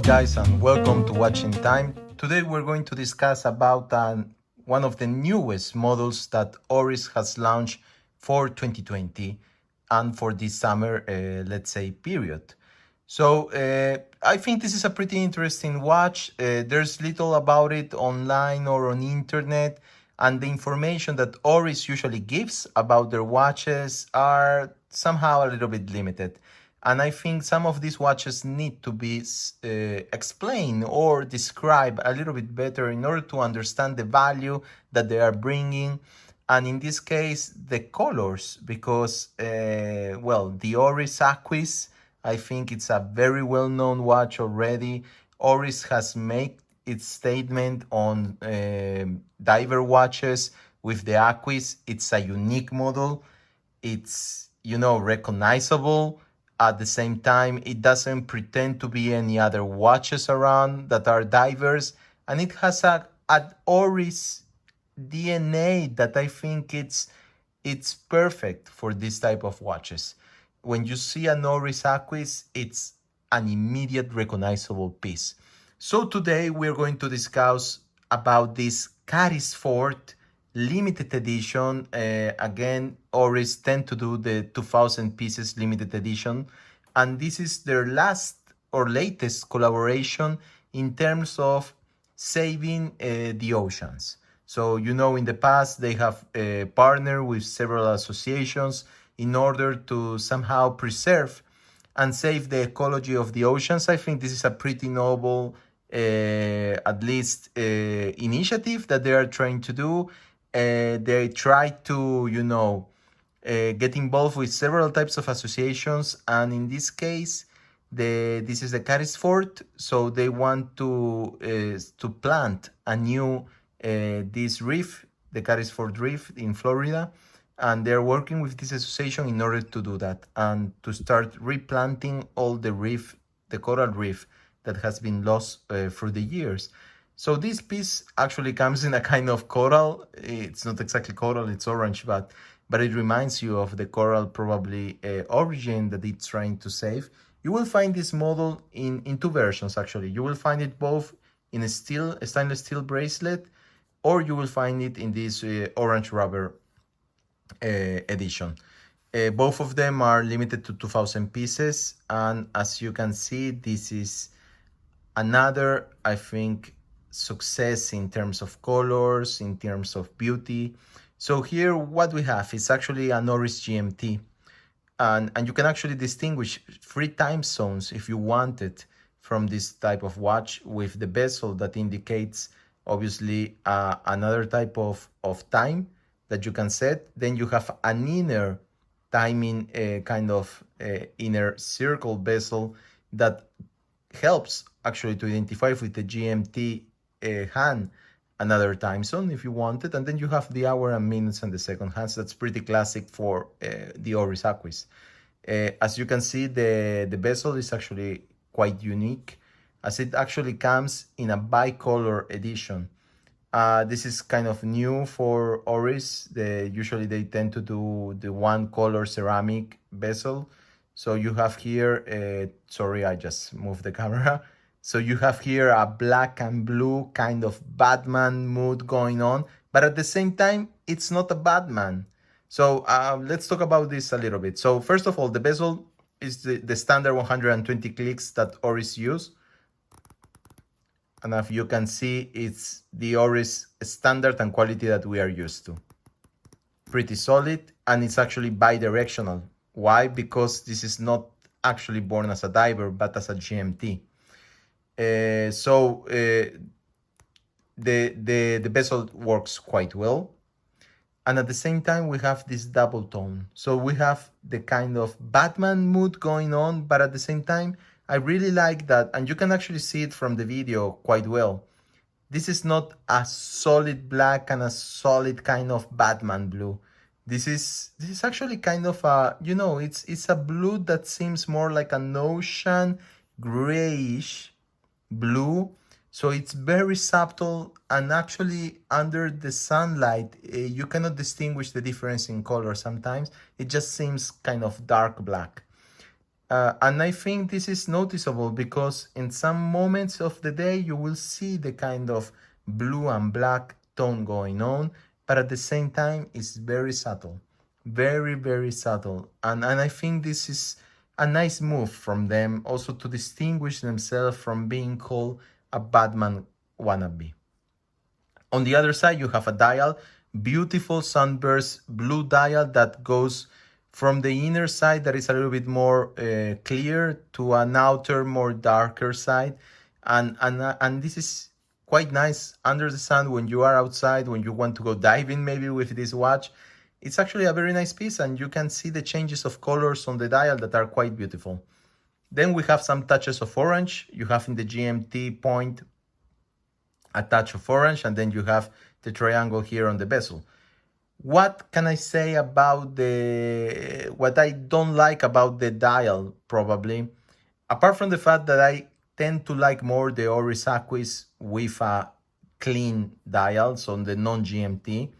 guys, and welcome to Watching Time. Today we're going to discuss about one of the newest models that Oris has launched for 2020 and for this summer, let's say, period. So I think this is a pretty interesting watch. There's little about it online or on internet, and the information that Oris usually gives about their watches are somehow a little bit limited. And I think some of these watches need to be explained or described a little bit better in order to understand the value that they are bringing. And in this case, the colors, because, the Oris Aquis, I think it's a very well-known watch already. Oris has made its statement on diver watches with the Aquis. It's a unique model. It's, recognizable. At the same time, it doesn't pretend to be any other watches around that are divers, and it has an Oris DNA that I think it's perfect for this type of watches. When you see an Oris Aquis, it's an immediate recognizable piece. So today we're going to discuss about this Carysfort limited edition. Again, Oris tend to do the 2000 pieces limited edition, and this is their last or latest collaboration in terms of saving the oceans. So, in the past, they have partnered with several associations in order to somehow preserve and save the ecology of the oceans. I think this is a pretty noble, at least, initiative that they are trying to do. They try to, get involved with several types of associations, and in this case, this is the Carysfort, so they want to plant a new this reef, the Caseback Reef in Florida, and they're working with this association in order to do that and to start replanting all the reef, the coral reef that has been lost through the years. So this piece actually comes in a kind of coral. It's not exactly coral, it's orange, but it reminds you of the coral probably origin that it's trying to save. You will find this model in two versions actually. You will find it both in a stainless steel bracelet, or you will find it in this orange rubber edition. Both of them are limited to 2000 pieces, and as you can see, this is another, I think, success in terms of colors, in terms of beauty. So here what we have is actually an Oris GMT, and you can actually distinguish 3 time zones if you want it from this type of watch, with the bezel that indicates obviously another type of time that you can set. Then you have an inner timing kind of inner circle bezel that helps actually to identify with the GMT hand another time zone if you want it. And then you have the hour and minutes and the second hands. That's pretty classic for the Oris Aquis. As you can see, the bezel is actually quite unique, as it actually comes in a bicolor edition. This is kind of new for Oris. Usually they tend to do the one color ceramic bezel. So you have here, sorry, I just moved the camera. So you have here a black and blue kind of Batman mood going on, but at the same time, it's not a Batman. So let's talk about this a little bit. So first of all, the bezel is the standard 120 clicks that Oris use. And as you can see, it's the Oris standard and quality that we are used to. Pretty solid, and it's actually bi-directional. Why? Because this is not actually born as a diver, but as a GMT. The bezel works quite well. And at the same time, we have this double tone. So we have the kind of Batman mood going on, but at the same time, I really like that. And you can actually see it from the video quite well. This is not a solid black and a solid kind of Batman blue. This is actually kind of a, it's a blue that seems more like an ocean grayish blue. So it's very subtle, and actually under the sunlight, you cannot distinguish the difference in color sometimes. It just seems kind of dark black. And I think this is noticeable because in some moments of the day you will see the kind of blue and black tone going on, but at the same time it's very subtle, very, very subtle. And I think this is a nice move from them also to distinguish themselves from being called a Batman wannabe. On the other side, you have a dial, beautiful sunburst blue dial that goes from the inner side that is a little bit more clear to an outer, more darker side. And this is quite nice under the sun when you are outside, when you want to go diving maybe with this watch. It's actually a very nice piece, and you can see the changes of colors on the dial that are quite beautiful. Then we have some touches of orange. You have in the GMT point a touch of orange, and then you have the triangle here on the bezel. What can I say about what I don't like about the dial, probably? Apart from the fact that I tend to like more the Oris Aquis with a clean dials on the non-GMT.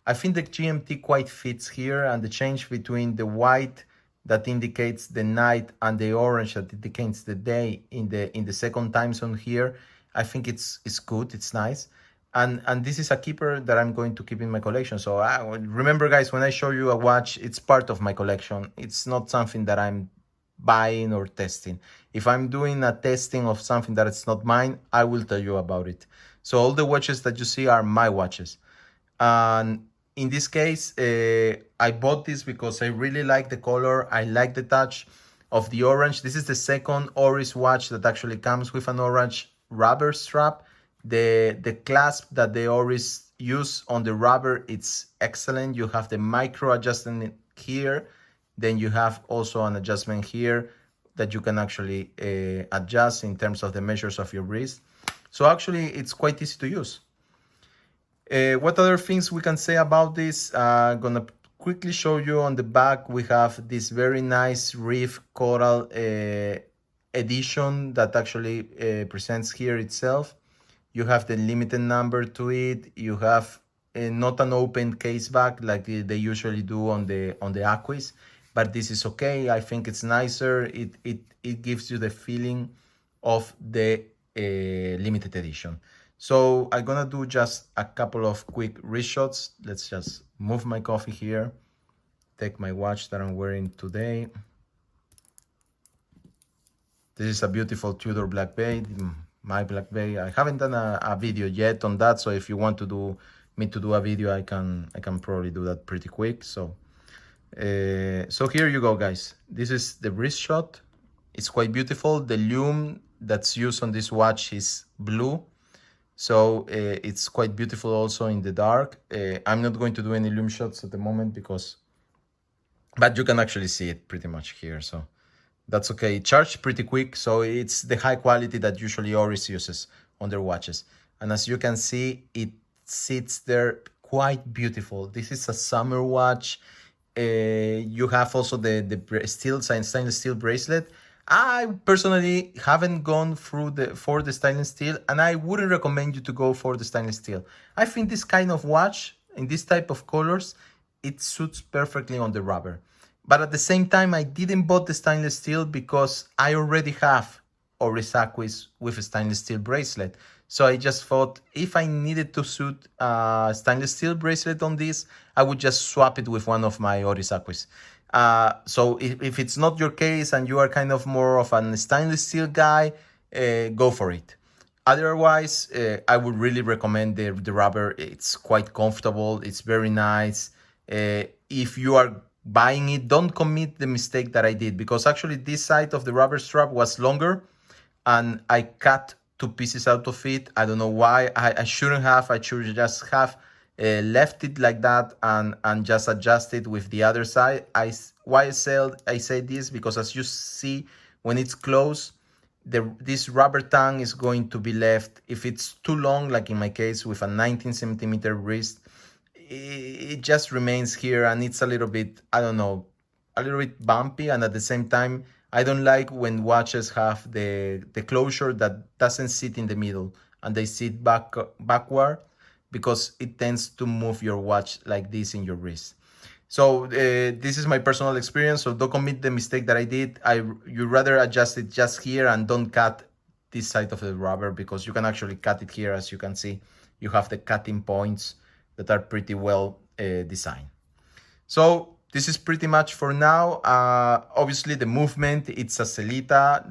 I think the GMT quite fits here, and the change between the white that indicates the night and the orange that indicates the day in the second time zone here, I think it's good, it's nice. And this is a keeper that I'm going to keep in my collection. So remember, guys, when I show you a watch, it's part of my collection. It's not something that I'm buying or testing. If I'm doing a testing of something that it's not mine, I will tell you about it. So all the watches that you see are my watches. And in this case, I bought this because I really like the color. I like the touch of the orange. This is the second Oris watch that actually comes with an orange rubber strap. The clasp that the Oris use on the rubber, it's excellent. You have the micro adjustment here. Then you have also an adjustment here that you can actually adjust in terms of the measures of your wrist. So actually, it's quite easy to use. What other things we can say about this? I'm gonna quickly show you on the back. We have this very nice reef coral edition that actually presents here itself. You have the limited number to it. You have not an open caseback like they usually do on the Aquis, but this is okay. I think it's nicer. It gives you the feeling of the limited edition. So I'm gonna do just a couple of quick wrist shots. Let's just move my coffee here, take my watch that I'm wearing today. This is a beautiful Tudor Black Bay, my Black Bay. I haven't done a video yet on that, so if you want to do a video, I can probably do that pretty quick. So here you go, guys. This is the wrist shot. It's quite beautiful. The lume that's used on this watch is blue, so it's quite beautiful also in the dark. I'm not going to do any lume shots at the moment but you can actually see it pretty much here, so that's okay. It charged pretty quick, so it's the high quality that usually Oris uses on their watches. And as you can see, it sits there quite beautiful. This is a summer watch. You have also the stainless steel bracelet. I personally haven't gone through for the stainless steel, and I wouldn't recommend you to go for the stainless steel. I think this kind of watch in this type of colors, it suits perfectly on the rubber. But at the same time, I didn't buy the stainless steel because I already have Oris Aquis with a stainless steel bracelet. So I just thought if I needed to suit a stainless steel bracelet on this, I would just swap it with one of my Oris Aquis. So if it's not your case and you are kind of more of a stainless steel guy, go for it. Otherwise, I would really recommend the rubber. It's quite comfortable. It's very nice. If you are buying it, don't commit the mistake that I did, because actually this side of the rubber strap was longer and I cut 2 pieces out of it. I don't know why. I shouldn't have. I should just have left it like that and just adjust it with the other side. Why I say this, because as you see, when it's closed, this rubber tongue is going to be left. If it's too long, like in my case with a 19 centimeter wrist, it just remains here, and it's a little bit, I don't know, a little bit bumpy. And at the same time, I don't like when watches have the closure that doesn't sit in the middle and they sit backward, because it tends to move your watch like this in your wrist. So this is my personal experience, so don't commit the mistake that I did. You rather adjust it just here and don't cut this side of the rubber, because you can actually cut it here. As you can see, you have the cutting points that are pretty well designed. So this is pretty much for now. Obviously the movement, it's a Celita,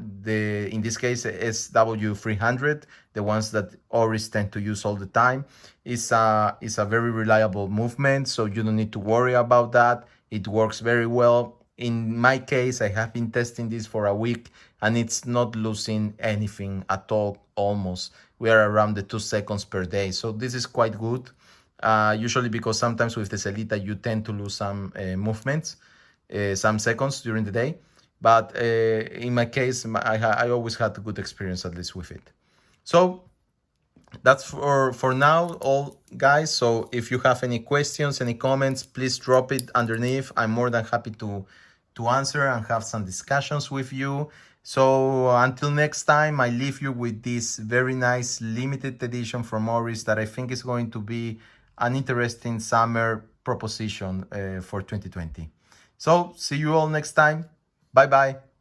in this case SW300, the ones that Oris tend to use all the time. It's a very reliable movement, so you don't need to worry about that. It works very well. In my case, I have been testing this for a week and it's not losing anything at all, almost. We are around the 2 seconds per day, so this is quite good. Usually because sometimes with the Celita you tend to lose some movements, some seconds during the day. But in my case, I always had a good experience, at least with it. So that's for now, all guys. So if you have any questions, any comments, please drop it underneath. I'm more than happy to answer and have some discussions with you. So until next time, I leave you with this very nice limited edition from Oris that I think is going to be an interesting summer proposition for 2020. So see you all next time. Bye bye.